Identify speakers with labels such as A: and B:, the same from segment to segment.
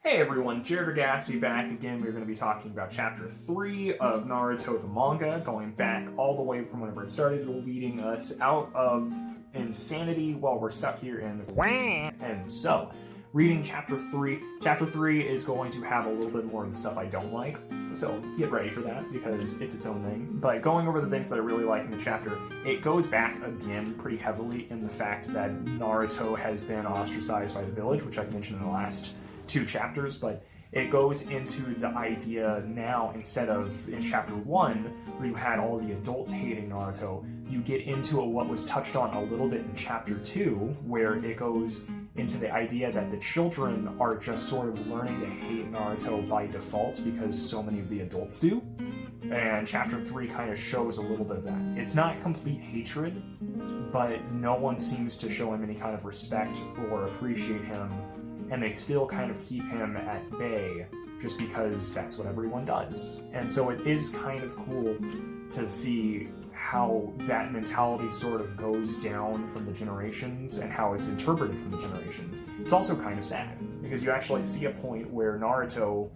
A: Hey everyone, Jared Gatsby back again. We're going to be talking about Chapter 3 of Naruto the manga, going back all the way from whenever it started, leading us out of insanity while we're stuck here in the... And so, reading Chapter 3. Chapter 3 is going to have a little bit more of the stuff I don't like, so get ready for that, because it's its own thing. But going over the things that I really like in the chapter, it goes back again pretty heavily in the fact that Naruto has been ostracized by the village, which I've mentioned in the last 2 chapters, but it goes into the idea now, instead of in chapter 1 where you had all the adults hating Naruto, you get into what was touched on a little bit in chapter 2, where it goes into the idea that the children are just sort of learning to hate Naruto by default because so many of the adults do. And chapter 3 kind of shows a little bit of that. It's not complete hatred, but no one seems to show him any kind of respect or appreciate him, and they still kind of keep him at bay just because that's what everyone does. And so it is kind of cool to see how that mentality sort of goes down from the generations and how it's interpreted from the generations. It's also kind of sad, because you actually see a point where Naruto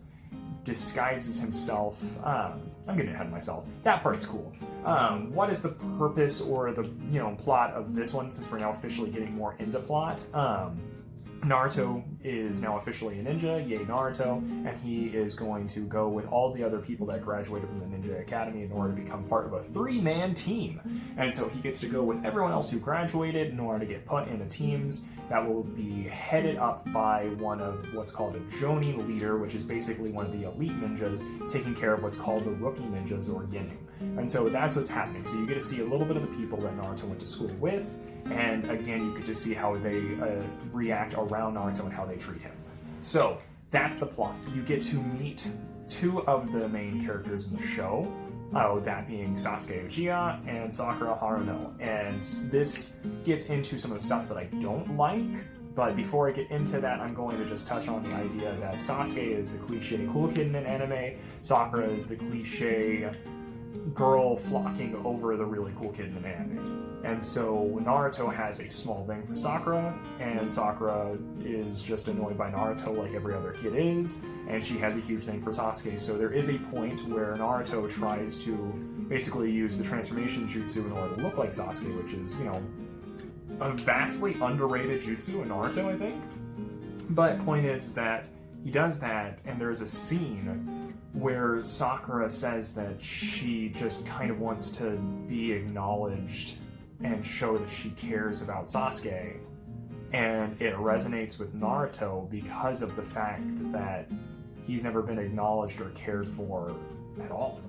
A: disguises himself. I'm getting ahead of myself. That part's cool. What is the purpose or the plot of this one, since we're now officially getting more into plot? Naruto is now officially a ninja, yay Naruto, and he is going to go with all the other people that graduated from the Ninja Academy in order to become part of a 3-man team. And so he gets to go with everyone else who graduated in order to get put into teams that will be headed up by one of what's called a Jonin leader, which is basically one of the elite ninjas taking care of what's called the rookie ninjas, or Genin. And so that's what's happening. So you get to see a little bit of the people that Naruto went to school with, and again, you get to see how they react around Naruto and how they treat him. So that's the plot. You get to meet 2 of the main characters in the show, that being Sasuke Uchiha and Sakura Haruno. And this gets into some of the stuff that I don't like, but before I get into that, I'm going to just touch on the idea that Sasuke is the cliche cool kid in an anime, Sakura is the cliche girl flocking over the really cool kid in an anime. And so Naruto has a small thing for Sakura, and Sakura is just annoyed by Naruto like every other kid is, and she has a huge thing for Sasuke. So there is a point where Naruto tries to basically use the transformation jutsu in order to look like Sasuke, which is, a vastly underrated jutsu in Naruto, I think. But point is that he does that, and there's a scene where Sakura says that she just kind of wants to be acknowledged and show that she cares about Sasuke, and it resonates with Naruto because of the fact that he's never been acknowledged or cared for at all.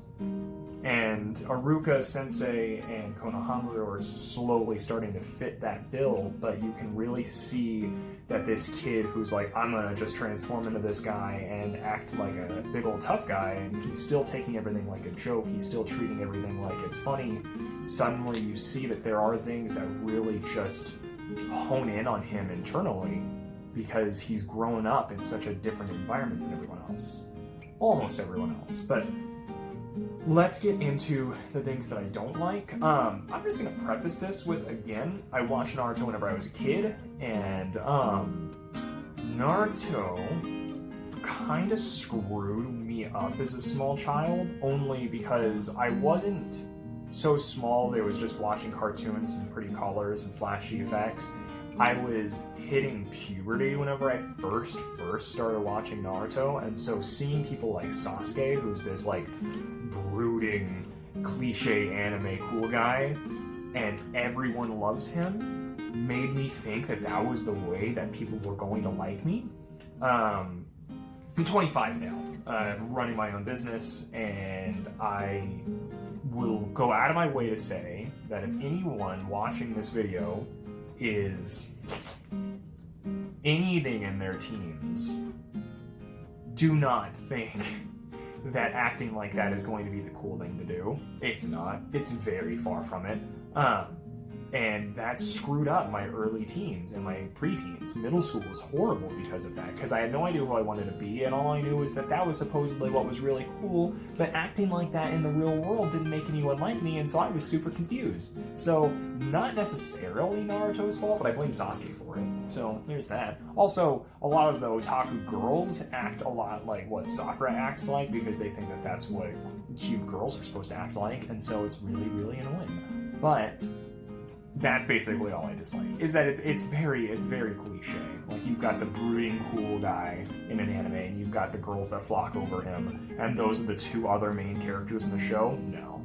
A: And Iruka Sensei and Konohamaru are slowly starting to fit that bill, but you can really see that this kid who's like, I'm gonna just transform into this guy and act like a big old tough guy, and he's still taking everything like a joke, he's still treating everything like it's funny. Suddenly you see that there are things that really just hone in on him internally, because he's grown up in such a different environment than everyone else. Almost everyone else, but let's get into the things that I don't like. I'm just going to preface this with, again, I watched Naruto whenever I was a kid, and Naruto kind of screwed me up as a small child, only because I wasn't so small that I was just watching cartoons and pretty colors and flashy effects. I was hitting puberty whenever I first started watching Naruto, and so seeing people like Sasuke, who's this like brooding cliche anime cool guy, and everyone loves him, made me think that that was the way that people were going to like me. I'm 25 now, I'm running my own business, and I will go out of my way to say that if anyone watching this video is anything in their teens, do not think that acting like that is going to be the cool thing to do. It's not. It's very far from it. And that screwed up my early teens and my preteens. Middle school was horrible because of that, because I had no idea who I wanted to be, and all I knew was that was supposedly what was really cool, but acting like that in the real world didn't make anyone like me, and so I was super confused. So, not necessarily Naruto's fault, but I blame Sasuke for it. So, there's that. Also, a lot of the otaku girls act a lot like what Sakura acts like, because they think that that's what cute girls are supposed to act like, and so it's really, really annoying. But that's basically all I dislike, is that it's very cliche. Like, you've got the brooding cool guy in an anime, and you've got the girls that flock over him, and those are the two other main characters in the show? No.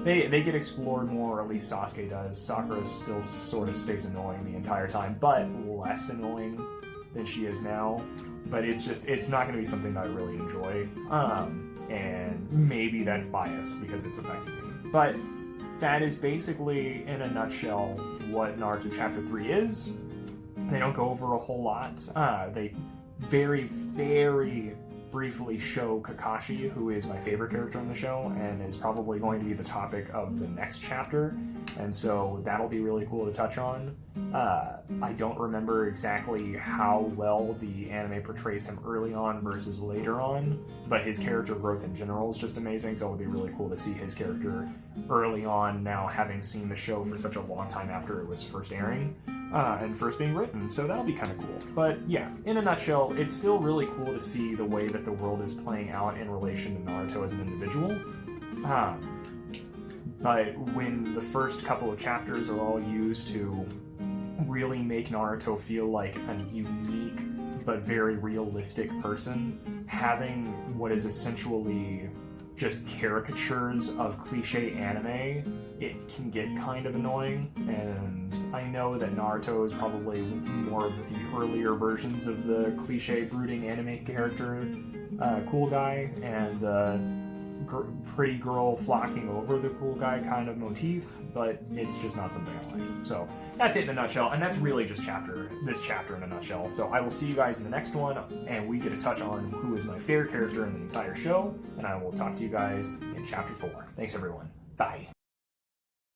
A: They get explored more, or at least Sasuke does. Sakura still sort of stays annoying the entire time, but less annoying than she is now. But it's not going to be something that I really enjoy. And maybe that's biased because it's affecting me. But that is basically, in a nutshell, what Naruto Chapter 3 is. They don't go over a whole lot. They very, very briefly show Kakashi, who is my favorite character in the show, and is probably going to be the topic of the next chapter, and so that'll be really cool to touch on. I don't remember exactly how well the anime portrays him early on versus later on, but his character growth in general is just amazing, so it would be really cool to see his character early on, now having seen the show for such a long time after it was first airing. And first being written, so that'll be kind of cool. But yeah, in a nutshell, it's still really cool to see the way that the world is playing out in relation to Naruto as an individual. But when the first couple of chapters are all used to really make Naruto feel like a unique but very realistic person, having what is essentially just caricatures of cliche anime, it can get kind of annoying, and I know that Naruto is probably more of the earlier versions of the cliche brooding anime character, cool guy, and pretty girl flocking over the cool guy kind of motif, but it's just not something I like. So that's it in a nutshell, and that's really just this chapter in a nutshell. So I will see you guys in the next one, and we get to touch on who is my favorite character in the entire show, and I will talk to you guys in chapter 4. Thanks everyone. Bye.